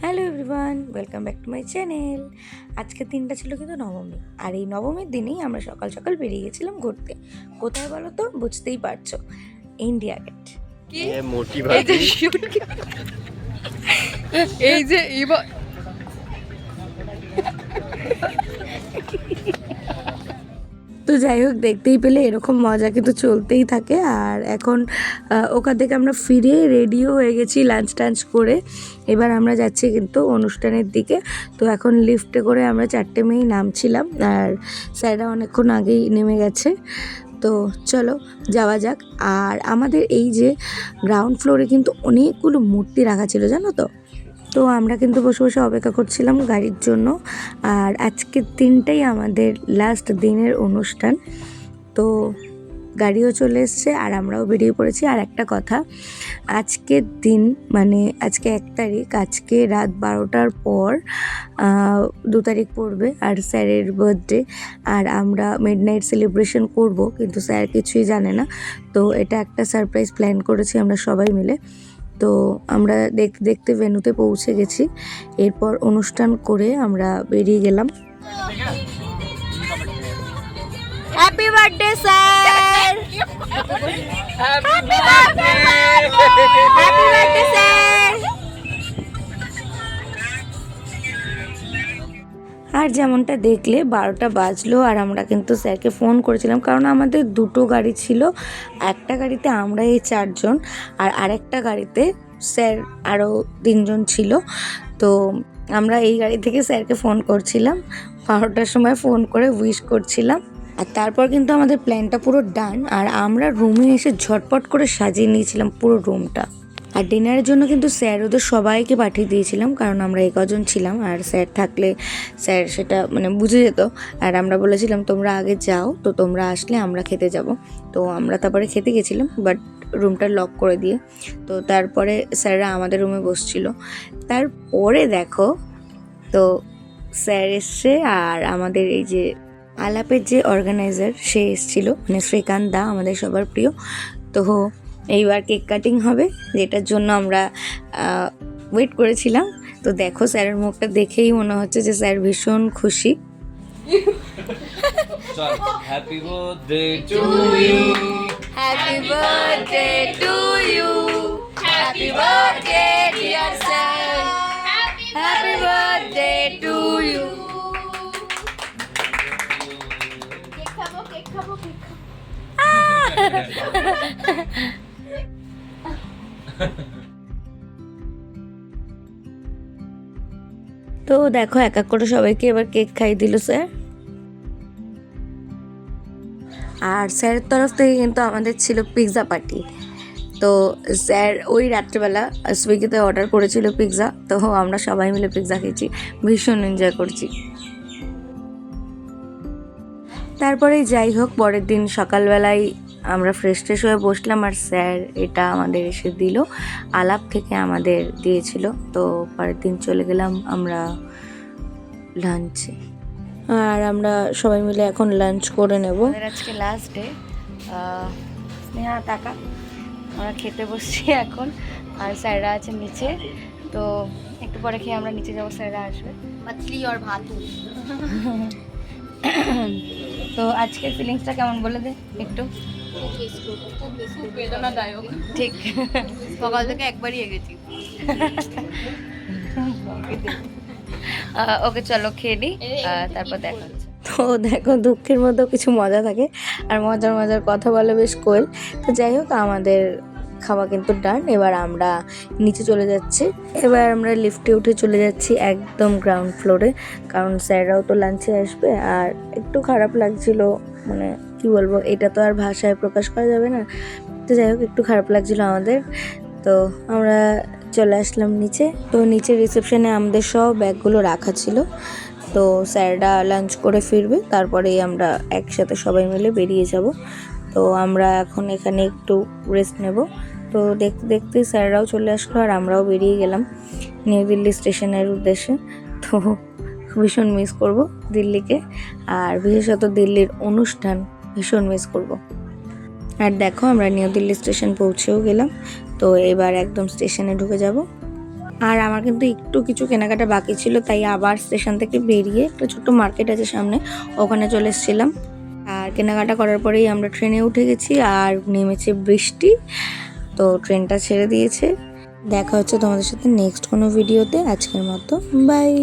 Hello everyone, welcome back to my channel. আজকের দিনটা ছিল কিন্তু নবমী, আর এই নবমীর দিনেই আমরা সকাল সকাল বেরিয়ে গেছিলাম ঘুরতে। কোথায় বলো তো? বুঝতেই পারছো, ইন্ডিয়া গেট। কি এই যে শুট এই যে তো যাই হোক, দেখতেই পেলে এরকম মজা কিন্তু চলতেই থাকে। আর এখন ওখান থেকে আমরা ফিরে রেডিও হয়ে গেছি লাঞ্চ টাঞ্চ করে। এবার আমরা যাচ্ছি কিন্তু অনুষ্ঠানের দিকে। তো এখন লিফটে করে আমরা 4টে মেয়েই নামছিলাম, আর স্যাররা অনেকক্ষণ আগেই নেমে গেছে। তো চলো যাওয়া যাক। আর আমাদের এই যে গ্রাউন্ড ফ্লোরে কিন্তু অনেকগুলো মূর্তি রাখা ছিল, জানো তো। তো আমরা কিন্তু বসে বসে অপেক্ষা করছিলাম গাড়ির জন্য। আর আজকের দিনটাই আমাদের লাস্ট দিনের অনুষ্ঠান। তো গাড়িও চলে এসছে আর আমরাও বেরিয়ে পড়েছি। আর একটা কথা, আজকের দিন মানে আজকে 1 তারিখ, আজকে রাত 12টার পর 2 তারিখ পড়বে আর স্যারের বার্থডে। আর আমরা মিডনাইট সেলিব্রেশন করব, কিন্তু স্যার কিছুই জানে না। তো এটা একটা সারপ্রাইজ প্ল্যান করেছি আমরা সবাই মিলে। তো আমরা দেখতে দেখতে ভেন্যুতে পৌঁছে গেছি। এরপর অনুষ্ঠান করে আমরা বেরিয়ে গেলাম। Happy birthday sir! Happy birthday sir! আর যেমনটা দেখলে 12টা বাজলো, আর আমরা কিন্তু স্যারকে ফোন করেছিলাম, কারণ আমাদের 2টো গাড়ি ছিল। একটা গাড়িতে আমরা এই 4 জন, আর আরেকটা গাড়িতে স্যার আরও 3 জন ছিল। তো আমরা এই গাড়ি থেকে স্যারকে ফোন করছিলাম, 12টার সময় ফোন করে উইশ করছিলাম। আর তারপর কিন্তু আমাদের প্ল্যানটা পুরো ডান, আর আমরা রুমে এসে ঝটপট করে সাজিয়ে নিয়েছিলাম পুরো রুমটা। আর ডিনারের জন্য কিন্তু স্যার ওদের সবাইকে পাঠিয়ে দিয়েছিলাম, কারণ আমরা এই কজন ছিলাম, আর স্যার থাকলে স্যার সেটা মানে বুঝে যেত। আর আমরা বলেছিলাম তোমরা আগে যাও, তো তোমরা আসলে আমরা খেতে যাব। তো আমরা তারপরে খেতে গেছিলাম, বাট রুমটা লক করে দিয়ে। তো তারপরে স্যাররা আমাদের রুমে বসছিল। তারপরে দেখো, তো স্যার এসছে, আর আমাদের এই যে আলাপের যে অর্গানাইজার সে এসেছিল, মানে শ্রীকান্ত দা, আমাদের সবার প্রিয়। তো এইবার কেক কাটিং হবে, যেটার জন্য আমরা ওয়েট করেছিলাম। তো দেখো স্যারের মুখটা দেখেই মনে হচ্ছে যে স্যার ভীষণ খুশি। Happy birthday to you, happy birthday to you, happy birthday dear sir, happy birthday to you. Cake খাবো কেক খাবো। তো দেখো এক এক করে সবাইকে এবার কেক খাইয়ে দিল স্যার। আর স্যারের তরফ থেকে কিন্তু আমাদের ছিল পিৎজা পার্টি। তো স্যার ওই রাত্রেবেলা সুইগিতে অর্ডার করেছিল পিৎজা, তো আমরা সবাই মিলে পিৎজা খেয়েছি, ভীষণ এনজয় করছি। তারপরে যাই হোক, পরের দিন সকালবেলায় আমরা ফ্রেশ ট্রেশ হয়ে বসলাম, আর স্যার এটা আমাদের এসে দিল, আলাপ থেকে আমাদের দিয়েছিল। তো পরের দিন চলে গেলাম আমরা লাঞ্চে, আর আমরা সবাই মিলে এখন লাঞ্চ করে নেব। আজকে লাস্ট ডে। স্নেহা টাকা আমরা খেতে বসছি এখন, আর স্যাররা আছে নিচে। তো একটু পরে খেয়ে আমরা নিচে যাবো, স্যাররা আসবে। মাছলি আর ভাতু। তো আজকের ফিলিংসটা কেমন বলে দে একটু। খুব বেদনাদায়ক। ঠিক, সকাল থেকে একবারই এগেছি। ওকে চলো খেয়ে নিই, তারপর দেখা হচ্ছে। তো দেখো, দুঃখের মধ্যেও কিছু মজা থাকে, আর মজার মজার কথা বলে বেশ কোয়েল। তো যাই হোক, আমাদের খাওয়া কিন্তু ডান। এবার আমরা নিচে চলে যাচ্ছি। এবার আমরা লিফটে উঠে চলে যাচ্ছি একদম গ্রাউন্ড ফ্লোরে, কারণ স্যাররাও তো লাঞ্চে আসবে। আর একটু খারাপ লাগছিল, মানে কি বলবো, এটা তো আর ভাষায় প্রকাশ করা যাবে না। তো যাই হোক, একটু খারাপ লাগছিল আমাদের। তো আমরা চলে আসলাম নিচে। তো নিচে রিসেপশনে আমাদের সব ব্যাগগুলো রাখা ছিল। তো স্যাররা লাঞ্চ করে ফিরবে, তারপরেই আমরা একসাথে সবাই মিলে বেরিয়ে যাব। তো আমরা এখন এখানে একটু রেস্ট নেব। তো দেখতে দেখতে স্যাররাও চলে আসলো, আর আমরাও বেরিয়ে গেলাম নিউ দিল্লি স্টেশনের উদ্দেশ্যে। তো ভীষণ মিস করব দিল্লিকে, আর বিশেষত দিল্লির অনুষ্ঠান ভীষণ মিস করব। আর দেখো, আমরা নিউ দিল্লি স্টেশন পৌঁছেও গেলাম। তো এবার একদম স্টেশনে ঢুকে যাব। আর আমার কিন্তু একটু কিছু কেনাকাটা বাকি ছিল, তাই আবার স্টেশন থেকে বেরিয়ে একটা ছোট্ট মার্কেট আছে সামনে, ওখানে চলে এসেছিলাম। আর কেনাকাটা করার পরেই আমরা ট্রেনে উঠে গেছি আর নেমেছে বৃষ্টি, তো ট্রেনটা ছেড়ে দিয়েছে। দেখা হচ্ছে তোমাদের সাথে নেক্সট কোনো ভিডিওতে। আজকের মতো বাই।